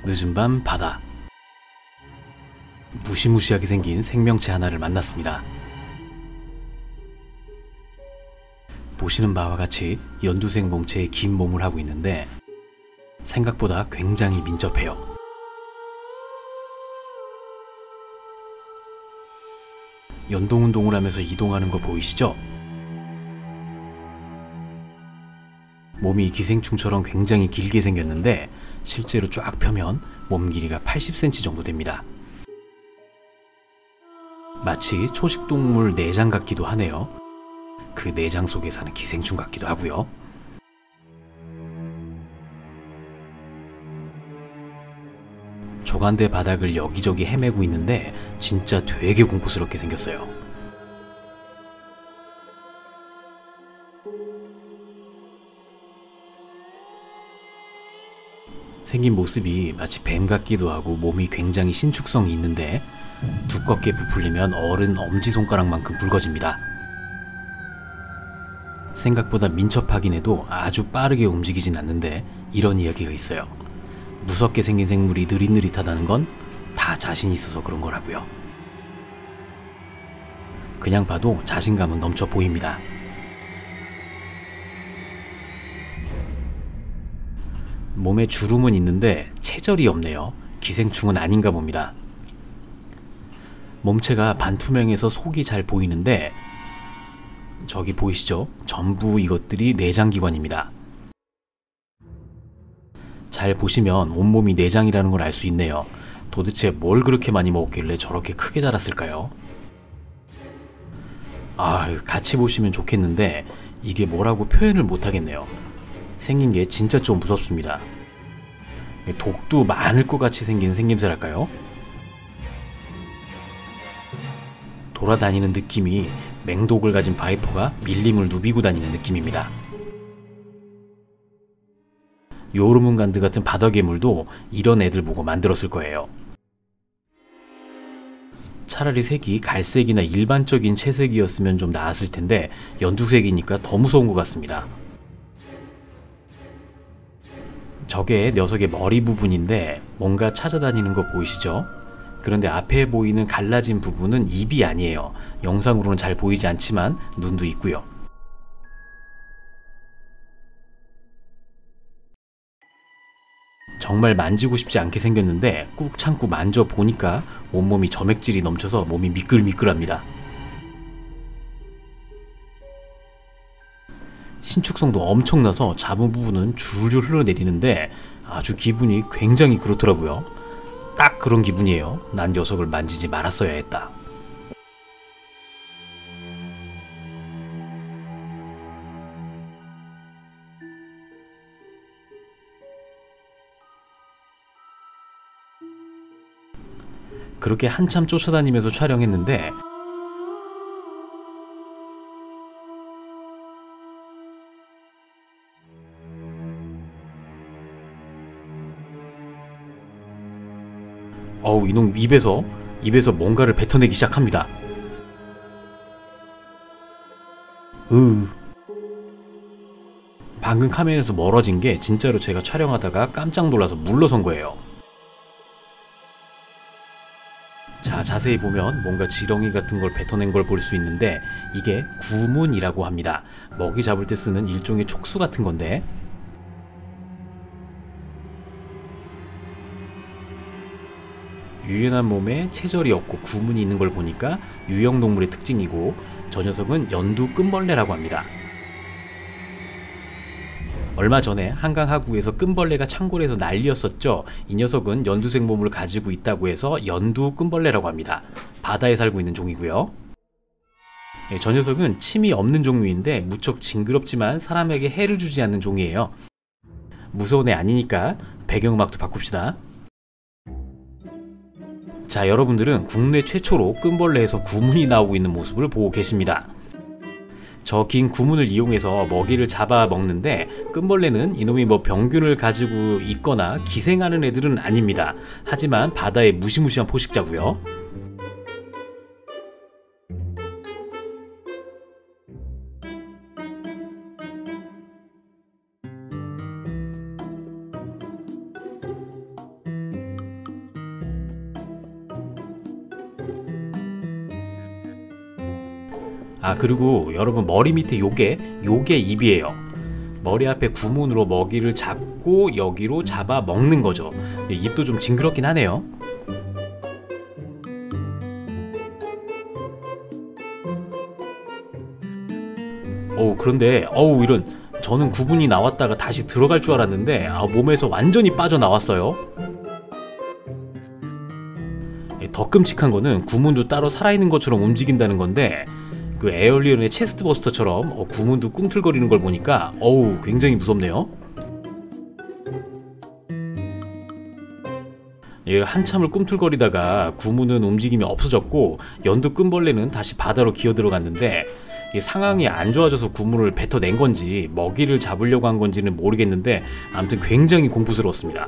늦은 밤 바다. 무시무시하게 생긴 생명체 하나를 만났습니다. 보시는 바와 같이 연두색 몸체의 긴 몸을 하고 있는데 생각보다 굉장히 민첩해요. 연동운동을 하면서 이동하는 거 보이시죠? 몸이 기생충처럼 굉장히 길게 생겼는데 실제로 쫙 펴면 몸 길이가 80cm 정도 됩니다. 마치 초식동물 내장 같기도 하네요. 그 내장 속에 사는 기생충 같기도 하고요. 조간대 바닥을 여기저기 헤매고 있는데 진짜 되게 공포스럽게 생겼어요. 생긴 모습이 마치 뱀 같기도 하고 몸이 굉장히 신축성이 있는데 두껍게 부풀리면 어른 엄지손가락만큼 굵어집니다. 생각보다 민첩하긴 해도 아주 빠르게 움직이진 않는데 이런 이야기가 있어요. 무섭게 생긴 생물이 느릿느릿하다는 건 다 자신이 있어서 그런 거라고요. 그냥 봐도 자신감은 넘쳐 보입니다. 몸에 주름은 있는데 체절이 없네요. 기생충은 아닌가 봅니다. 몸체가 반투명해서 속이 잘 보이는데 저기 보이시죠? 전부 이것들이 내장기관입니다. 잘 보시면 온몸이 내장이라는 걸 알 수 있네요. 도대체 뭘 그렇게 많이 먹었길래 저렇게 크게 자랐을까요? 같이 보시면 좋겠는데 이게 뭐라고 표현을 못하겠네요. 생긴 게 진짜 좀 무섭습니다. 독도 많을 것 같이 생긴 생김새랄까요? 돌아다니는 느낌이 맹독을 가진 바이퍼가 밀림을 누비고 다니는 느낌입니다. 요르문간드 같은 바다괴물도 이런 애들 보고 만들었을 거예요. 차라리 색이 갈색이나 일반적인 채색이었으면 좀 나았을 텐데 연두색이니까 더 무서운 것 같습니다. 저게 녀석의 머리 부분인데 뭔가 찾아다니는 거 보이시죠? 그런데 앞에 보이는 갈라진 부분은 입이 아니에요. 영상으로는 잘 보이지 않지만 눈도 있고요. 정말 만지고 싶지 않게 생겼는데 꾹 참고 만져보니까 온몸이 점액질이 넘쳐서 몸이 미끌미끌합니다. 신축성도 엄청나서 잡은 부분은 줄줄 흘러내리는데 아주 기분이 굉장히 그렇더라고요. 딱 그런 기분이에요. 난 녀석을 만지지 말았어야 했다. 그렇게 한참 쫓아다니면서 촬영했는데 이놈 입에서 뭔가를 뱉어내기 시작합니다. 방금 카메라에서 멀어진 게 진짜로 제가 촬영하다가 깜짝 놀라서 물러선 거예요. 자, 자세히 보면 뭔가 지렁이 같은 걸 뱉어낸 걸 볼 수 있는데 이게 구문이라고 합니다. 먹이 잡을 때 쓰는 일종의 촉수 같은 건데 유연한 몸에 체절이 없고 구문이 있는 걸 보니까 유형동물의 특징이고 저 녀석은 연두끈벌레라고 합니다. 얼마 전에 한강 하구에서 끈벌레가 창궐해서 난리였었죠. 이 녀석은 연두색 몸을 가지고 있다고 해서 연두끈벌레라고 합니다. 바다에 살고 있는 종이고요. 저 녀석은 침이 없는 종류인데 무척 징그럽지만 사람에게 해를 주지 않는 종이에요. 무서운 애 아니니까 배경음악도 바꿉시다. 자, 여러분들은 국내 최초로 끈벌레에서 구문이 나오고 있는 모습을 보고 계십니다. 저 긴 구문을 이용해서 먹이를 잡아 먹는데 끈벌레는 이놈이 병균을 가지고 있거나 기생하는 애들은 아닙니다. 하지만 바다의 무시무시한 포식자고요. 아, 그리고 여러분 머리 밑에 요게 입이에요. 머리 앞에 구문으로 먹이를 잡고 여기로 잡아 먹는 거죠. 입도 좀 징그럽긴 하네요. 그런데 이런, 저는 구분이 나왔다가 다시 들어갈 줄 알았는데 몸에서 완전히 빠져나왔어요. 더 끔찍한 거는 구문도 따로 살아있는 것처럼 움직인다는 건데, 그 에얼리언의 체스트버스터처럼 구문도 꿈틀거리는 걸 보니까 굉장히 무섭네요. 한참을 꿈틀거리다가 구문은 움직임이 없어졌고 연두끈벌레는 다시 바다로 기어 들어갔는데, 상황이 안 좋아져서 구문을 뱉어낸 건지 먹이를 잡으려고 한 건지는 모르겠는데 아무튼 굉장히 공포스러웠습니다.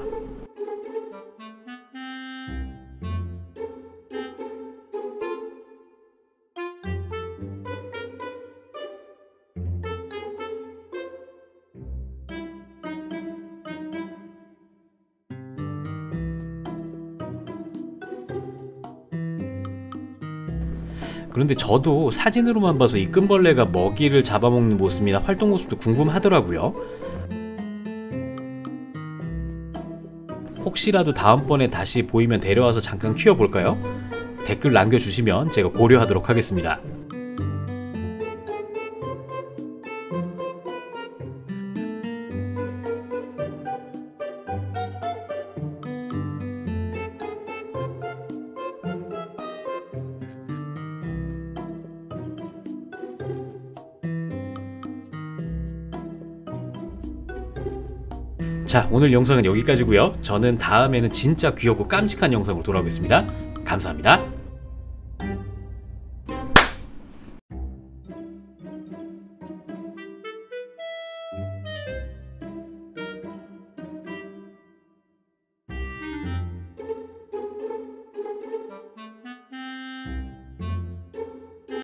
그런데 저도 사진으로만 봐서 이 끈벌레가 먹이를 잡아먹는 모습이나 활동 모습도 궁금하더라고요. 혹시라도 다음번에 다시 보이면 데려와서 잠깐 키워볼까요? 댓글 남겨주시면 제가 고려하도록 하겠습니다. 자, 오늘 영상은 여기까지고요. 저는 다음에는 진짜 귀엽고 깜찍한 영상으로 돌아오겠습니다. 감사합니다.